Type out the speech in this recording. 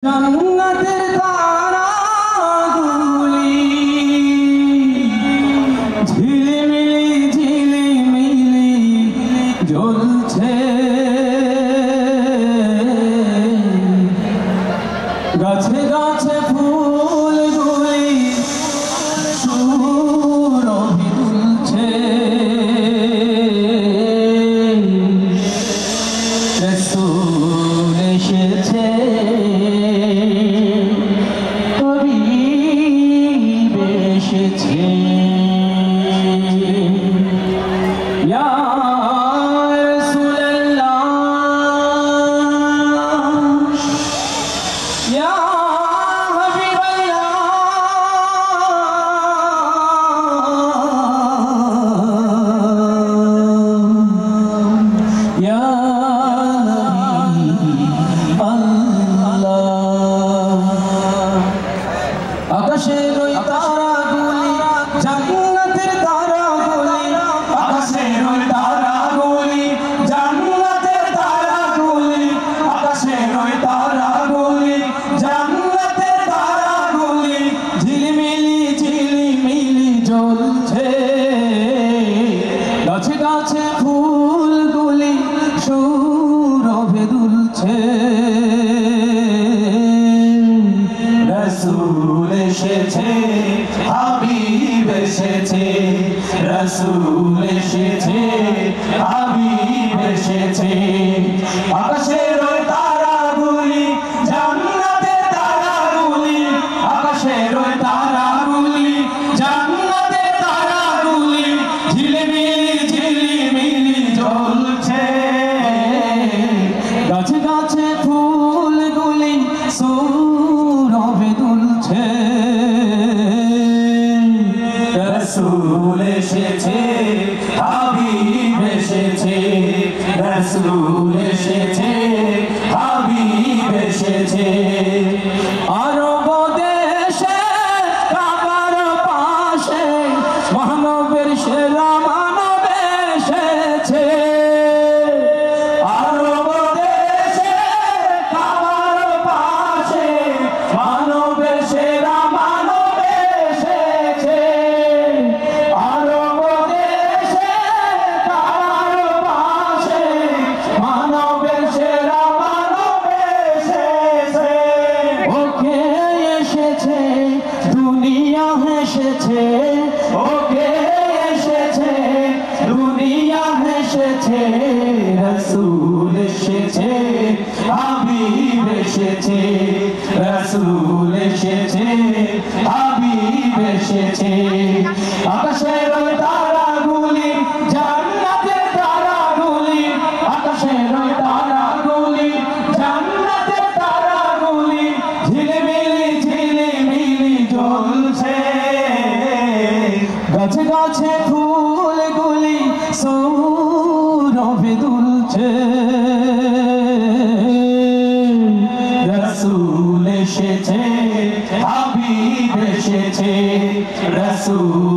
জান্নাতের তারাগুলি ঝিলিমিলি জ্বলছে, গাছে গাছে ফুলগুলি সুরভি তুলছে। রাসূল এসেছে, হাবিব এসেছে। ইয়া রাসূলুল্লাহ, ইয়া হাবিবাল্লাহ, ইয়া আকাশের ওই তারাগুলি জান্নাতের তারাগুলি, আকাশের ওই তারাগুলি জান্নাতের তারাগুলি, আকাশের ওই তারাগুলি জান্নাতের তারাগুলি ঝিলিমিলি জ্বলছে। গাছে গাছে ফুলগুলি সুরভে দুলছে। রাসূল এসেছে, হাবিব এসেছে, রাসূল এসেছে, হাবিব এসেছে। আকাশের ওই তারাগুলি জান্নাতের তারাগুলি, আকাশের ওই তারাগুলি জান্নাতের তারাগুলি ঝিলিমিলি জ্বলছে। গাছে গাছে ফুলগুলি সুরভে দুলছে। রাসূল এসেছে, হাবিব এসেছে, রাসূল এসেছে, হাবিব এসেছে। আরব দেশে কাবার পাশে মানবের সেরা মানব এসেছে। আরব দেশে কাবার পাশে মানবের সেরা মানব এসেছে। আরব দেশে কাবার পাশে মানবের সেরা মানব এসেছে। ওকে এসেছে, দুনিয়া হেসেছে, ওকে এসেছে, দুনিয়া হেসেছে। রাসূল এসেছে, হাবিব এসেছে, রাসূল এসেছে, হাবিব এসেছে। আকাশের ওই তারাগুলি জান্নাতের তারাগুলি, আকাশের ওই তারাগুলি জান্নাতের তারাগুলি ঝিলিমিলি জ্বলছে। গাছে গাছে ফুলগুলি সুরভে দুলছে। রাসূল এসেছে, হাবিব এসেছে, রাসূল